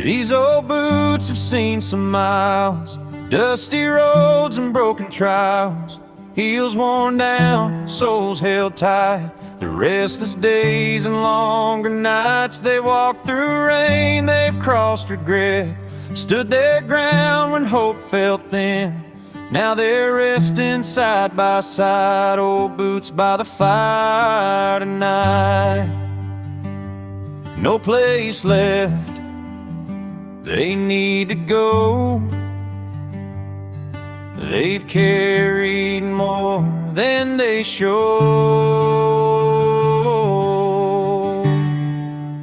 These old boots have seen some miles, dusty roads and broken trials. Heels worn down, soles held tight. The restless days and longer nights, they walked through rain, they've crossed regret. Stood their ground when hope felt thin. Now they're resting side by side, old boots by the fire tonight. No place left, they need to go. They've carried more than they show.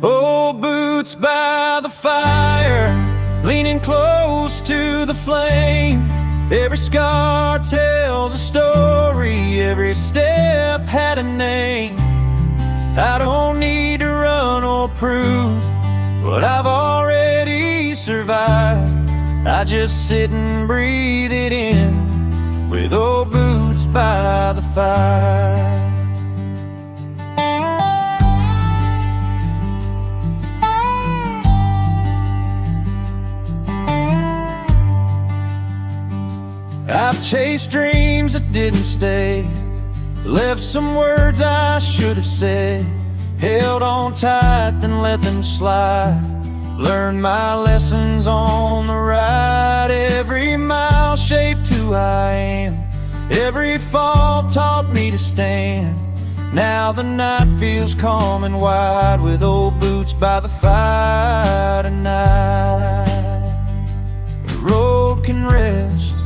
Old boots by the fire, leaning close to the flame. Every scar tells a story, every step had a name. I don't need to run or prove what I've already survived. I just sit and breathe it in with old boots by the fire. I've chased dreams that didn't stay, left some words I should have said, held on tight then let them slide. Learned my lessons on the ride. Every mile shaped who I am, every fall taught me to stand. Now the night feels calm and wide with old boots by the fire tonight. The road can rest,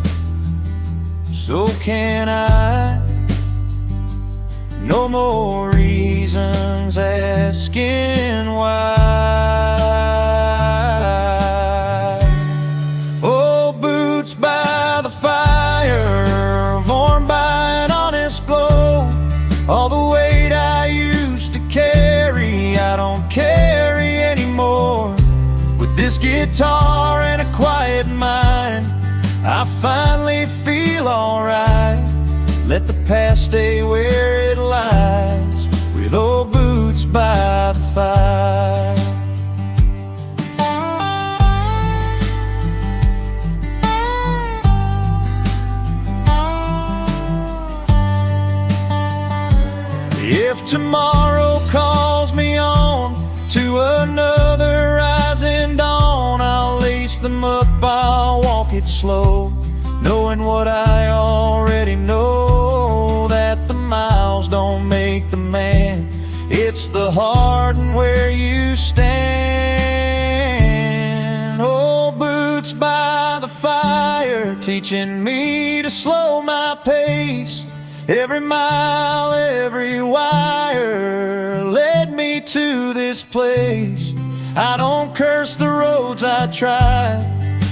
so can I. No more reasons asking why. Old boots by the fire, warmed by an honest glow. All the weight I used to carry, I don't carry anymore. With this guitar and a quiet mind, I finally feel alright. Let the past stay where it lies with old boots by the fire. If tomorrow calls me on to another rising dawn, I'll lace them up, I'll walk it slow, knowing what I already know, that the miles don't make the man. It's the heart and where you stand. Old boots by the fire, teaching me to slow my pace. Every mile, every wire led me to this place. I don't curse the roads I tried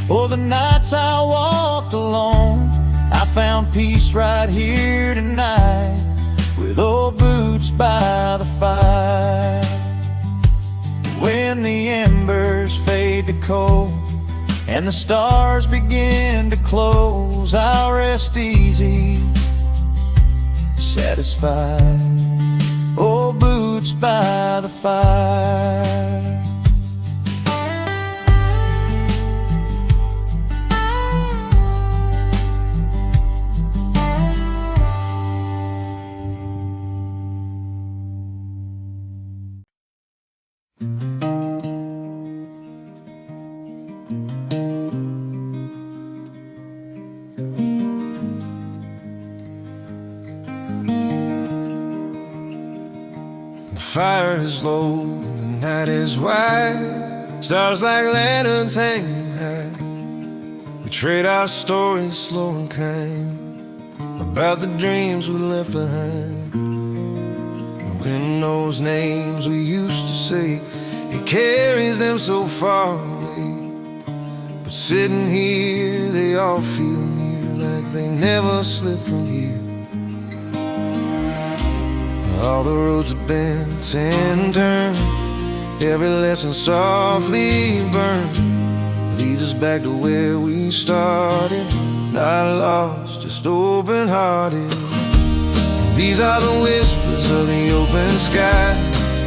or the nights I walked alone. I found peace right here tonight with old boots by the fire. When the embers fade to cold and the stars begin to close, I'll rest easy, satisfied. Old boots by the fire. The fire is low, the night is wide, stars like lanterns hanging high. We trade our stories slow and kind about the dreams we left behind. The wind knows names we used to say, it carries them so far away. But sitting here, they all feel near, like they never slip from here. All the roads have been and turned, every lesson softly burned, leads us back to where we started. Not lost, just open-hearted. These are the whispers of the open sky,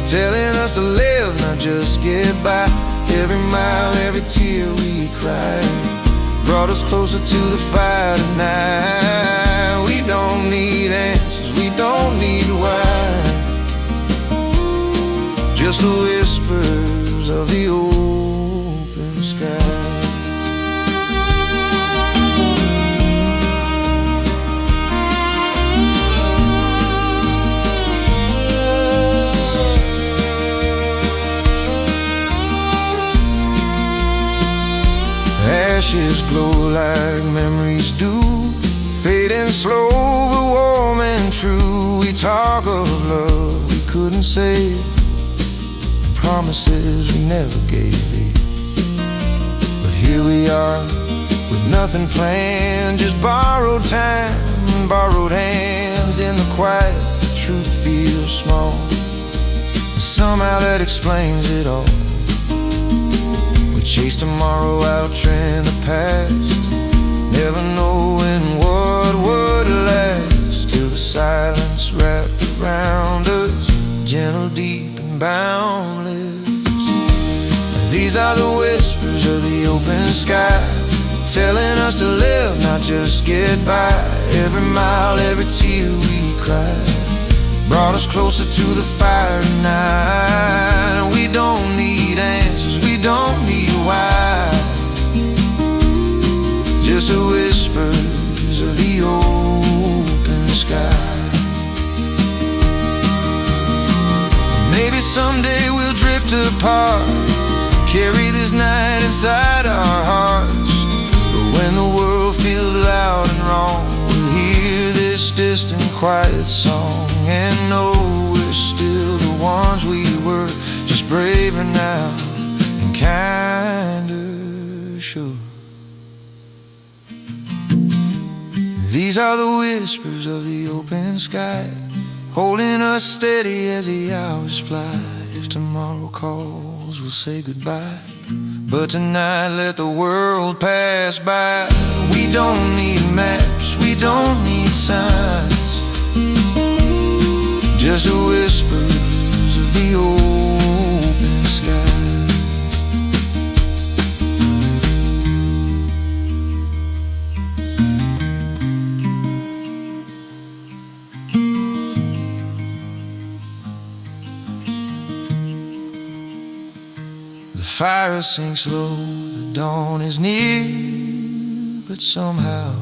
telling us to live, not just get by. Every mile, every tear we cried brought us closer to the fire tonight. We don't need answers, we don't need why, just the whispers of the open sky. Ashes glow like memories do, fading slow but warm and true. We talk of love we couldn't save, promises we never gave. But here we are with nothing planned, just borrowed time and borrowed hands. In the quiet, the truth feels small, and somehow that explains it all. We chase tomorrow, outtrend the past, never knowing what would last, till the silence wrapped around us, gentle, deep and boundless. These are the whispers of the open sky, telling us to live, not just get by. Every mile, every tear we cried brought us closer to the fire tonight. We don't need answers, we don't need why, just the whispers of the open sky. Maybe someday we'll drift apart, carry this night inside our hearts. But when the world feels loud and wrong, we'll hear this distant quiet song and know we're still the ones we were, just braver now and kinder sure. These are the whispers of the open sky, holding us steady as the hours fly. If tomorrow calls, we'll say goodbye, but tonight let the world pass by. We don't need maps, we don't need signs, just the whispers of the open sky. The fire sinks low, the dawn is near, but somehow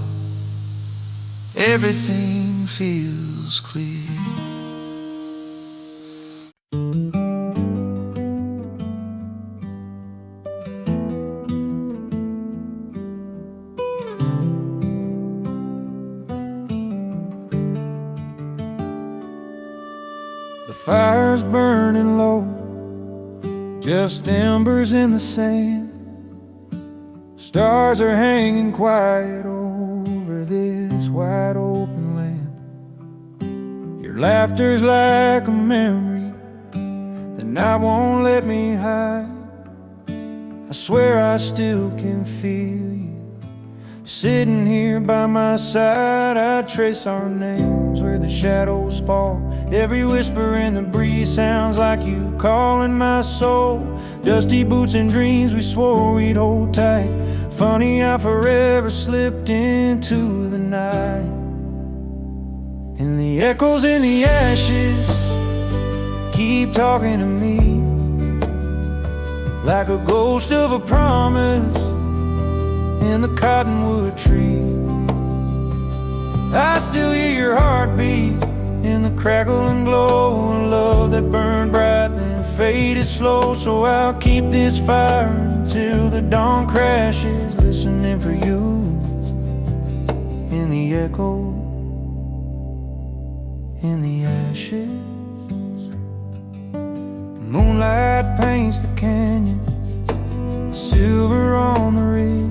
everything feels clear. The fire's burning low, just embers in the sand. Stars are hanging quiet over this wide open land. Your laughter's like a memory that night won't let me hide. I swear I still can feel you sitting here by my side. I trace our names where the shadows fall. Every whisper in the breeze sounds like you calling my soul. Dusty boots and dreams we swore we'd hold tight. Funny how forever slipped into the night. And the echoes in the ashes keep talking to me, like a ghost of a promise in the cottonwood tree. I still hear your heartbeat in the crackle and glow, and love that burned bright then faded slow. So I'll keep this fire until the dawn crashes, listening for you in the echo, in the ashes. Moonlight paints the canyon, silver on the ridge.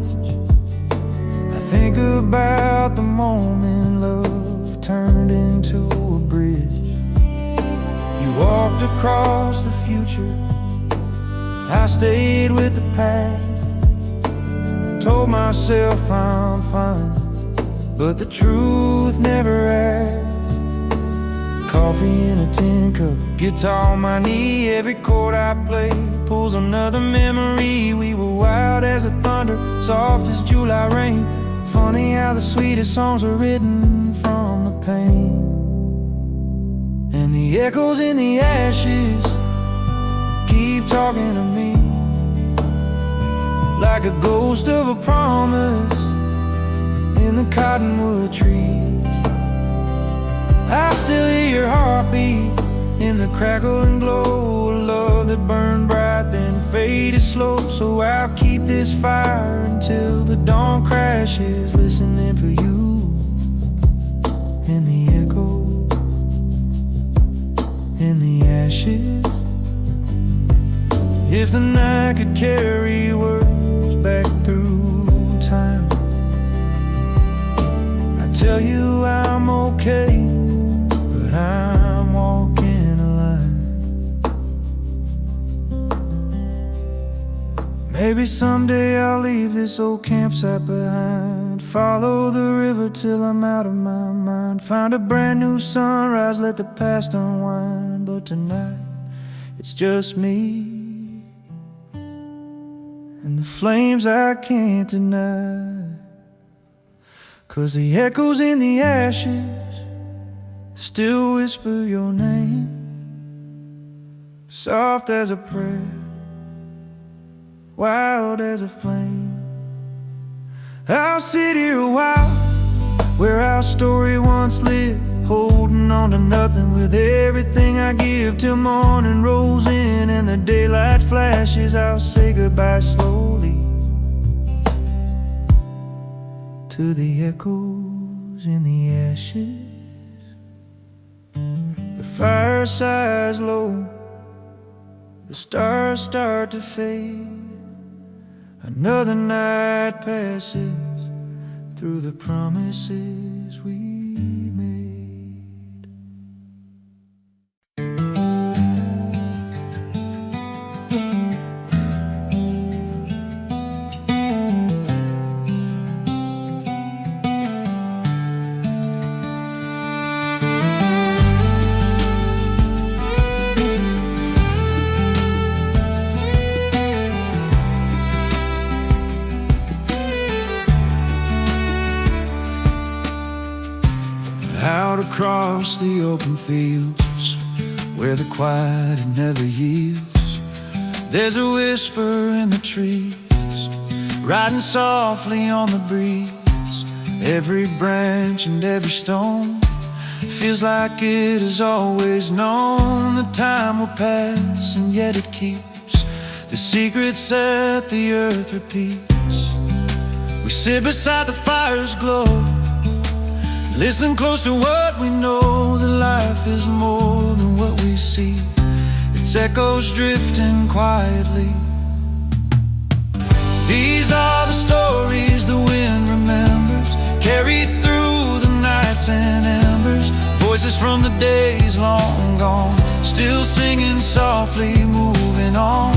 I think about the moment love turned into a bridge. You walked across the future, I stayed with the past. Told myself I'm fine, but the truth never asked. Coffee in a tin cup, guitar on my knee. Every chord I play pulls another memory. We were wild as the thunder, soft as July rain. Funny how the sweetest songs are written from the pain. And the echoes in the ashes keep talking to me, like a ghost of a promise in the cottonwood trees. I still hear your heartbeat in the crackle and glow, a love that burned bright then faded slow. So I'll keep this fire until the dawn crashes, listening for you in the echo, in the ashes. If the night could carry words back through time, I tell you I'm okay, but I'm walking a line. Maybe someday I'll leave this old campsite behind, follow the river till I'm out of my mind, find a brand new sunrise, let the past unwind. But tonight it's just me and the flames I can't deny. 'Cause the echoes in the ashes still whisper your name, soft as a prayer, wild as a flame. I'll sit here a while, where our story once lived, holding on to nothing with everything I give, till morning rolls in and the daylight flashes. I'll say goodbye slowly to the echoes in the ashes. The fire sighs low, the stars start to fade. Another night passes through the promises we made. Out across the open fields, where the quiet never yields, there's a whisper in the trees, riding softly on the breeze. Every branch and every stone feels like it has always known the time will pass, and yet it keeps the secrets that the earth repeats. We sit beside the fire's glow, listen close to what we know, that life is more than what we see. Its echoes drifting quietly. These are the stories the wind remembers, carried through the nights and embers. Voices from the days long gone, still singing softly, moving on.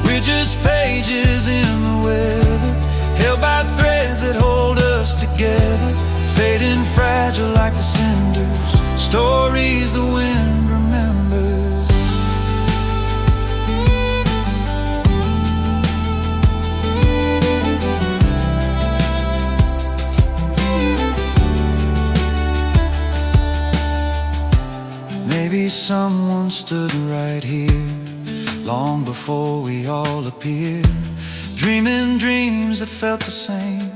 We're just pages in the weather, held by threads that hold us together, fading fragile like the cinders, stories the wind remembers. Maybe someone stood right here, long before we all appeared, dreaming dreams that felt the same,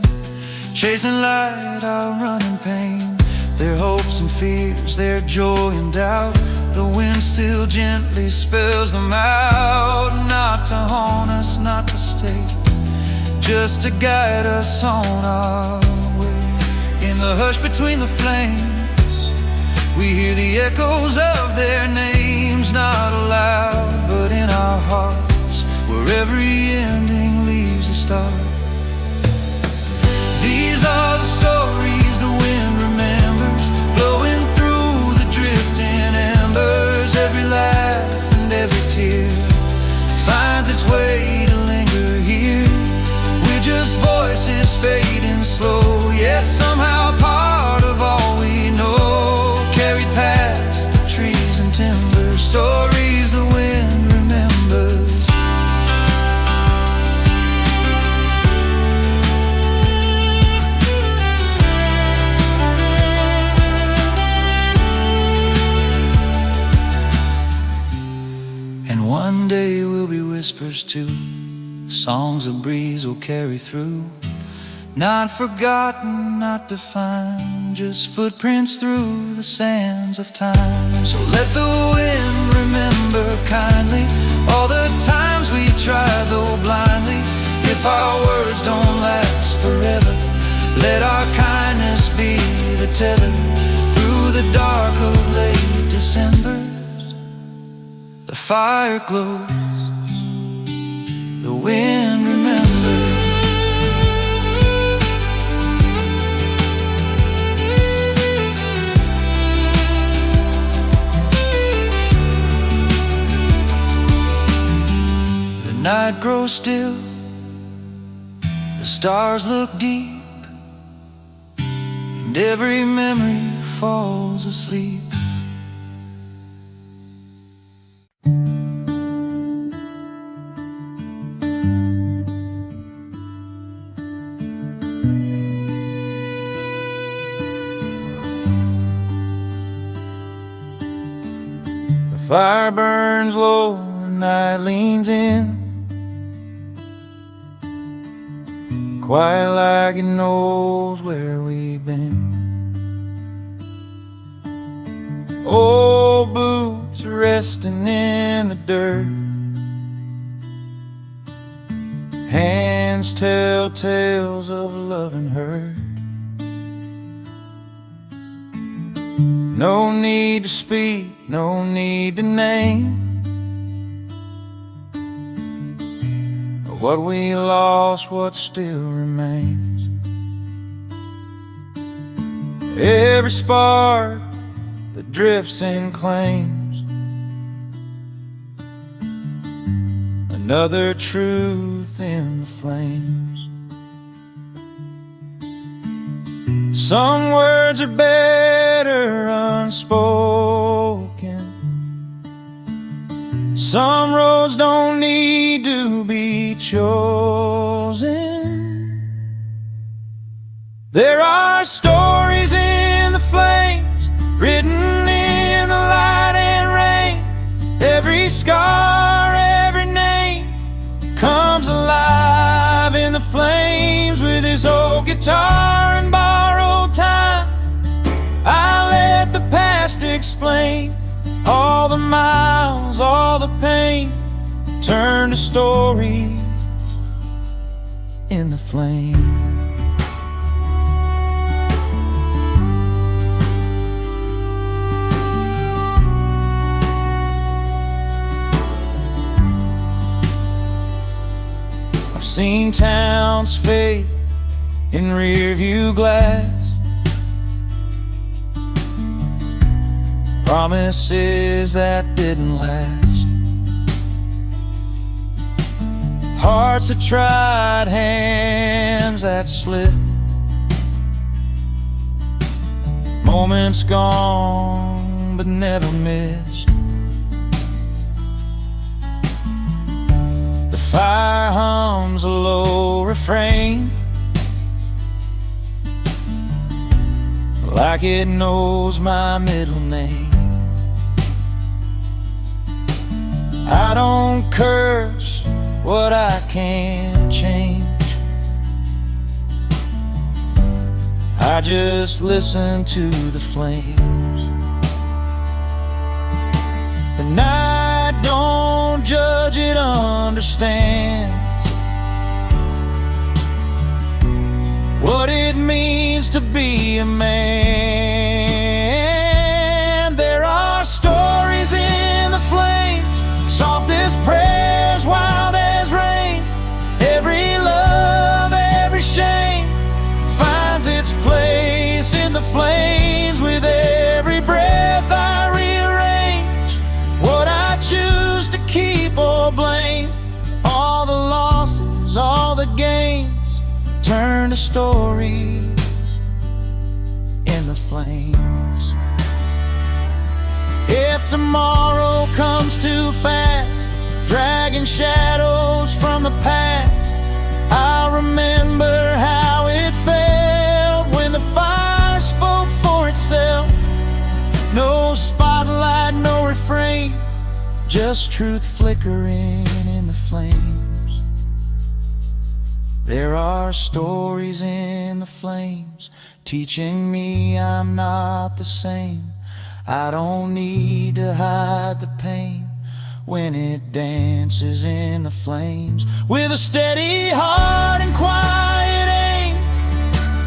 chasing light, outrunning pain. Their hopes and fears, their joy and doubt, the wind still gently spells them out. Not to haunt us, not to stay, just to guide us on our way. In the hush between the flames, we hear the echoes of their names, not aloud, but in our hearts, where every ending leaves a start. These are the stories the wind remembers, flowing through the drifting embers. Every laugh and every tear finds its way to linger here. We're just voices fading slow, yet somehow part of all we know, carried past the whispers too, songs a breeze will carry through. Not forgotten, not defined, just footprints through the sands of time. So let the wind remember kindly all the times we tried though blindly. If our words don't last forever, let our kindness be the tether through the dark of late Decembers. The fire glows, the wind remembers. The night grows still, the stars look deep, and every memory falls asleep. The fire burns low, the night leans in, quiet like it knows where we've been. Old boots resting in the dirt, hands tell tales of love and hurt. No need to speak, no need to name what we lost, what still remains. Every spark that drifts and claims another truth in the flames. Some words are better unspoken, some roads don't need to be chosen. There are stories in the flames, written in the light and rain. Every scar, every name comes alive in the flames. With his old guitar and borrowed time, I let the past explain all the miles, all the pain, turn to stories in the flame. I've seen towns fade in rearview glass, promises that didn't last, hearts that tried, hands that slipped, moments gone but never missed. The fire hums a low refrain, like it knows my middle name. I don't curse what I can't change, I just listen to the flames. The night don't judge, it understands what it means to be a man. There are stories in the flames, soft as prayers, wild as rain. Every love, every shame finds its place in the flames. With every breath I rearrange what I choose to keep or blame. All the losses, all the gains turn to stories in the flames. If tomorrow comes too fast, dragging shadows from the past, I'll remember how it felt when the fire spoke for itself. No spotlight, no refrain, just truth flickering in the flames. There are stories in the flames, teaching me I'm not the same. I don't need to hide the pain when it dances in the flames. With a steady heart and quiet aim,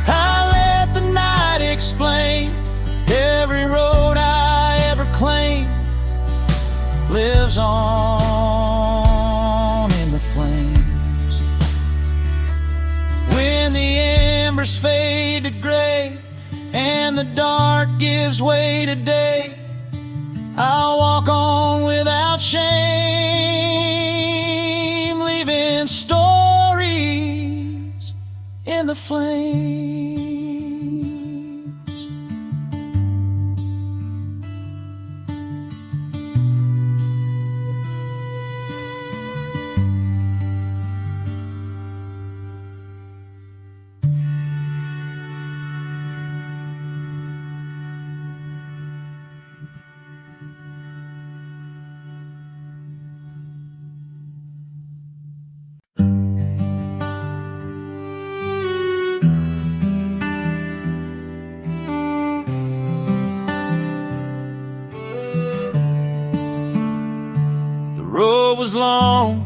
I let the night explain. Every road I ever claimed lives on in the flames. When the embers fade to gray and the dark gives way to day, I'll walk on without shame, leaving stories in the flames. The road was long,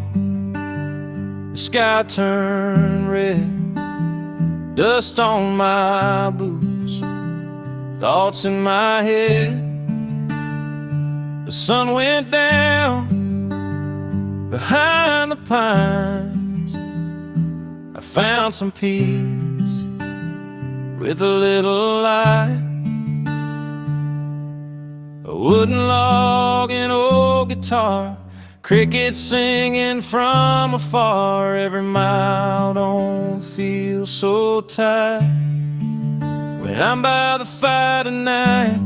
the sky turned red, dust on my boots, thoughts in my head. The sun went down behind the pines. I found some peace with a little light, a wooden log, an old guitar, crickets singing from afar. Every mile don't feel so tight when I'm by the fire tonight.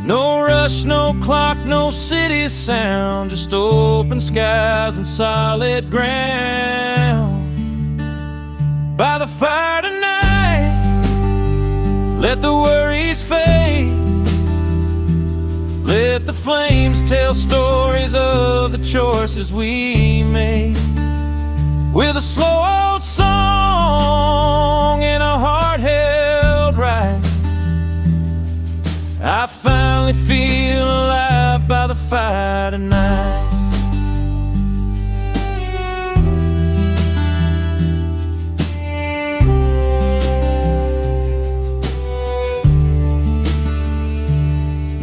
No rush, no clock, no city sound, just open skies and solid ground. By the fire tonight, let the worries fade. Let the flames tell stories of the choices we made. With a slow old song and a heart held right, I finally feel alive by the fire tonight.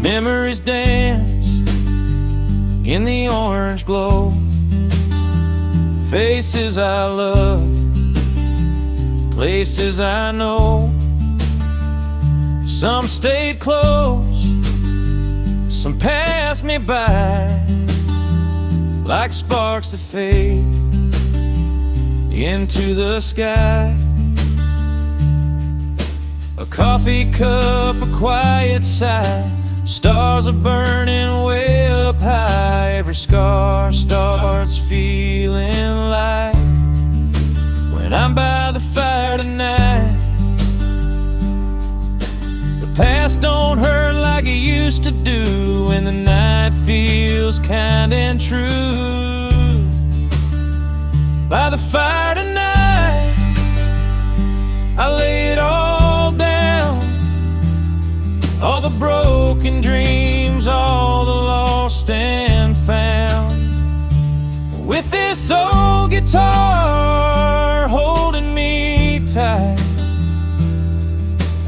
Memories dance in the orange glow, faces I love, places I know. Some stayed close, some passed me by, like sparks that fade into the sky. A coffee cup, a quiet sigh, stars are burning way up high. Every scar starts feeling light when I'm by the fire tonight. The past don't hurt like it used to do when the night feels kind and true. By the fire tonight, I lay it all down, all the broken dreams, all the lost and found. With this old guitar holding me tight,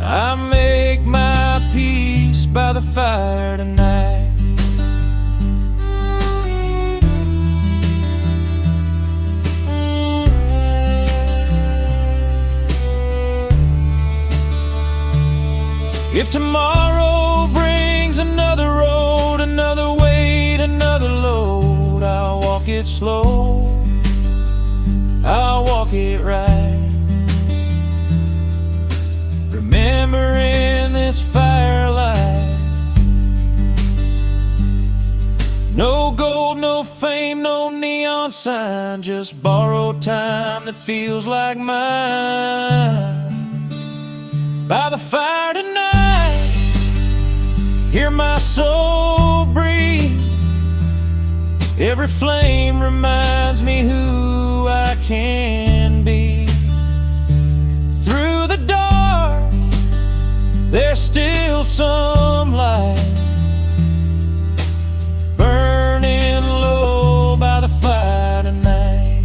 I make my peace by the fire tonight. If tomorrow brings another road, another weight, another load, I'll walk it slow, I'll walk it right, remembering this firelight. No gold, no fame, no neon sign, just borrowed time that feels like mine. By the fire tonight, hear my soul breathe, Every flame reminds me who I can be. Through the dark, there's still some light, burning low by the fire tonight.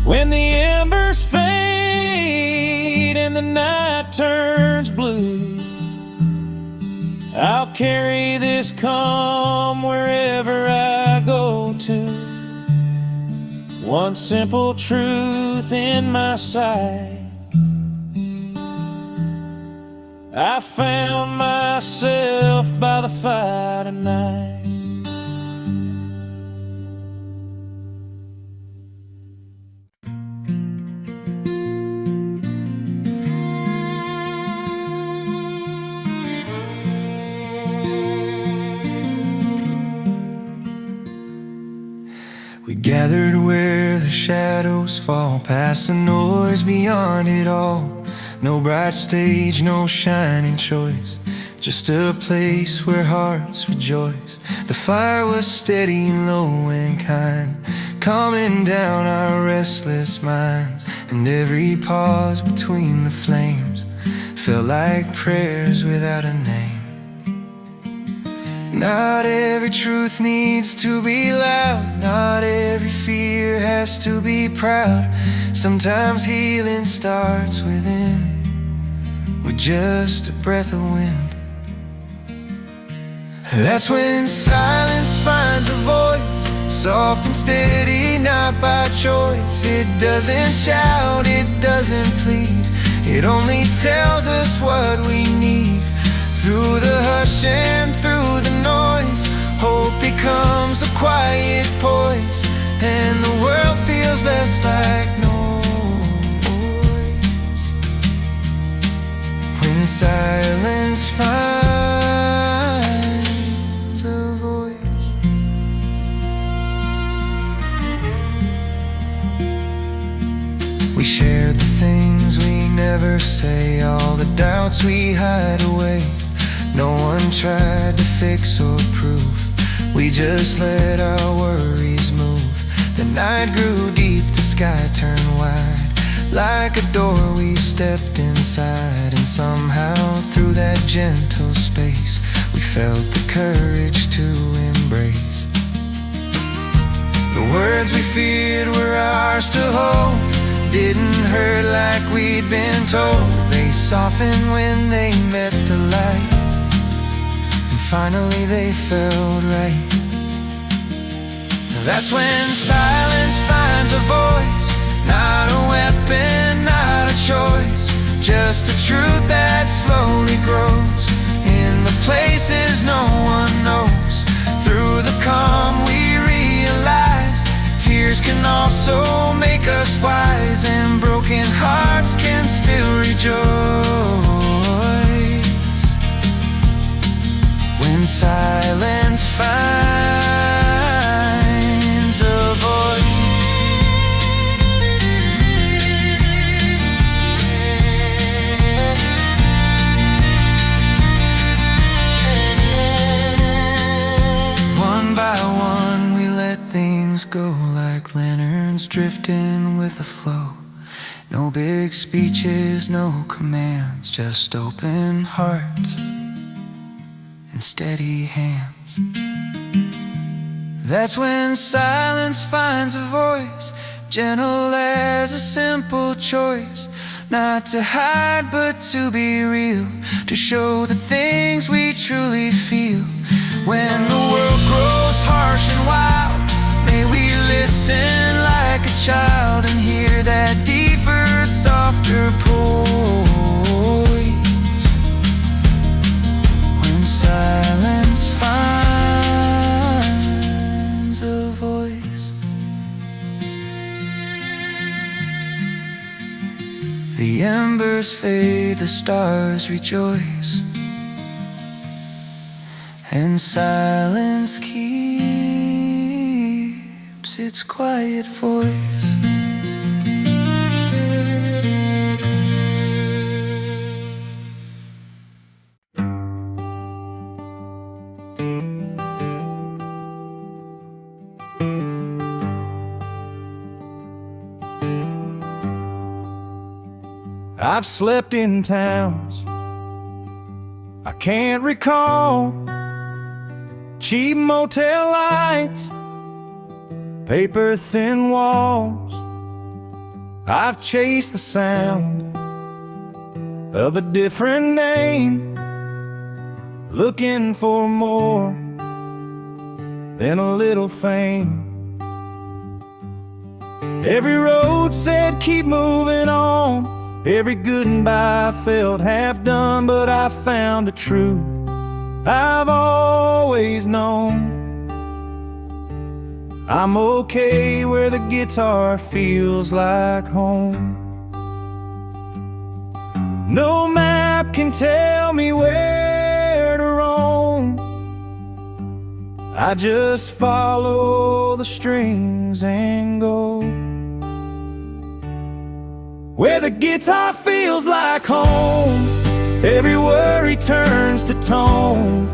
When the embers fade and the night turns blue, I'll carry this calm wherever I go to. One simple truth in my sight: I found myself by the fire tonight. We gathered where the shadows fall, past the noise, beyond it all. No bright stage, no shining choice, just a place where hearts rejoice. The fire was steady, low and kind, calming down our restless minds. And every pause between the flames felt like prayers without a name. Not every truth needs to be loud, not every fear has to be proud. Sometimes healing starts within, with just a breath of wind. That's when silence finds a voice, soft and steady, not by choice. It doesn't shout, it doesn't plead, it only tells us what we need. Through the hush and through the noise, hope becomes a quiet poise, and the world feels less like noise. When silence finds a voice. We shared the things we never say, all the doubts we hide away. No one tried to fix or prove, we just let our worries move. The night grew deep, the sky turned wide. Like a door we stepped inside, and somehow through that gentle space we felt the courage to embrace. The words we feared were ours to hold, didn't hurt like we'd been told. They softened when they met the light, and finally they felt right. That's when silence finds a voice, not a weapon, not a choice, just a truth that slowly grows in the places no one knows. Through the calm we realize tears can also make us wise, and broken hearts can still rejoice. When silence finds a voice. One by one we let things go, like lanterns drifting with the flow. No big speeches, no commands, just open hearts and steady hands. That's when silence finds a voice, gentle as a simple choice, not to hide but to be real, to show the things we truly feel. When the world grows harsh and wild, may we listen like a child and hear that deeper, softer poise. When silence finds a voice. The embers fade, the stars rejoice, and silence keeps its quiet voice. I've slept in towns I can't recall, cheap motel lights, paper-thin walls. I've chased the sound of a different name, looking for more than a little fame. Every road said keep moving on, every goodbye felt half done, but I found a truth I've always known. I'm okay where the guitar feels like home. No map can tell me where to roam, I just follow the strings and go where the guitar feels like home. Every worry turns to tone,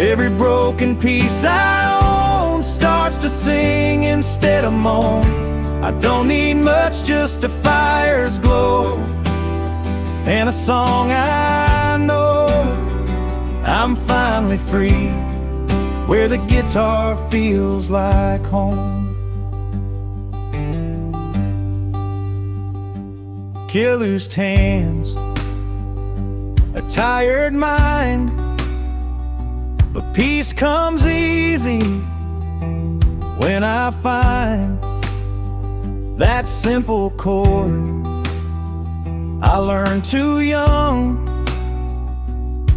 every broken piece I own starts to sing instead of moan. I don't need much, just a fire's glow and a song I know. I'm finally free where the guitar feels like home. Calloused hands, a tired mind, but peace comes easy when I find that simple chord I learned too young,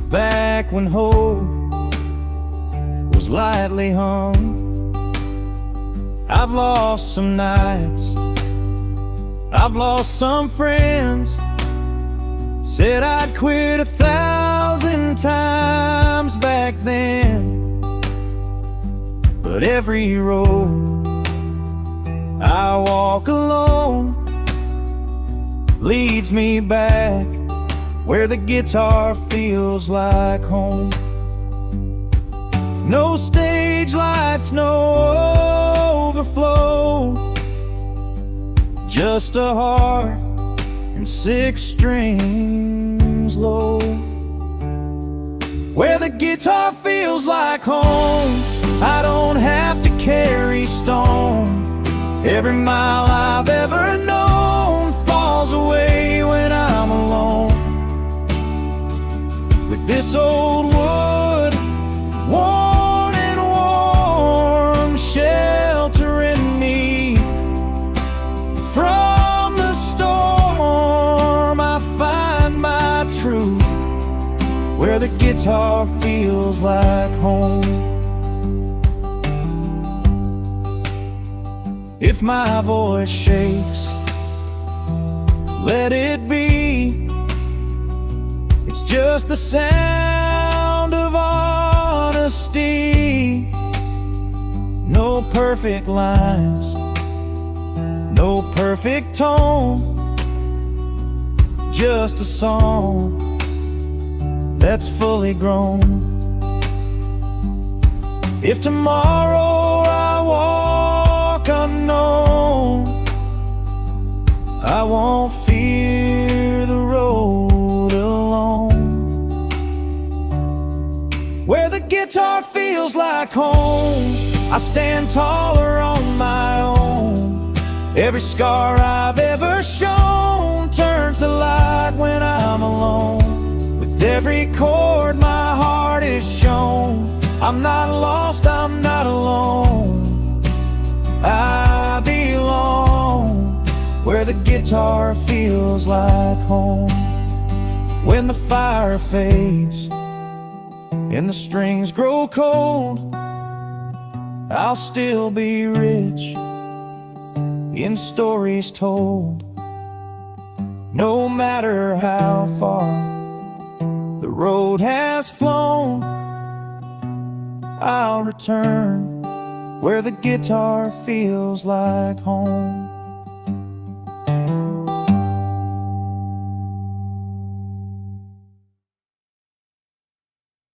back when hope was lightly hung. I've lost some nights, I've lost some friends, said I'd quit 1,000 times back then, but every road I walk alone leads me back where the guitar feels like home. No stage lights, no overflow, just a heart and 6 strings low. Where the guitar feels like home, I don't have to carry stone. Every mile I've ever known falls away when I'm alone. With this old wood, worn and warm, sheltering me from the storm, I find my truth where the guitar feels like home. If my voice shakes, let it be. It's just the sound of honesty. No perfect lines, no perfect tone, just a song that's fully grown. If tomorrow I walk unknown, I won't fear the road alone. Where the guitar feels like home, I stand taller on my own. Every scar I've ever shown turns to light when I'm alone. With every chord my heart is shown, I'm not lost, I'm not alone. I belong where the guitar feels like home. When the fire fades and the strings grow cold, I'll still be rich in stories told. No matter how far the road has flown, I'll return where the guitar feels like home.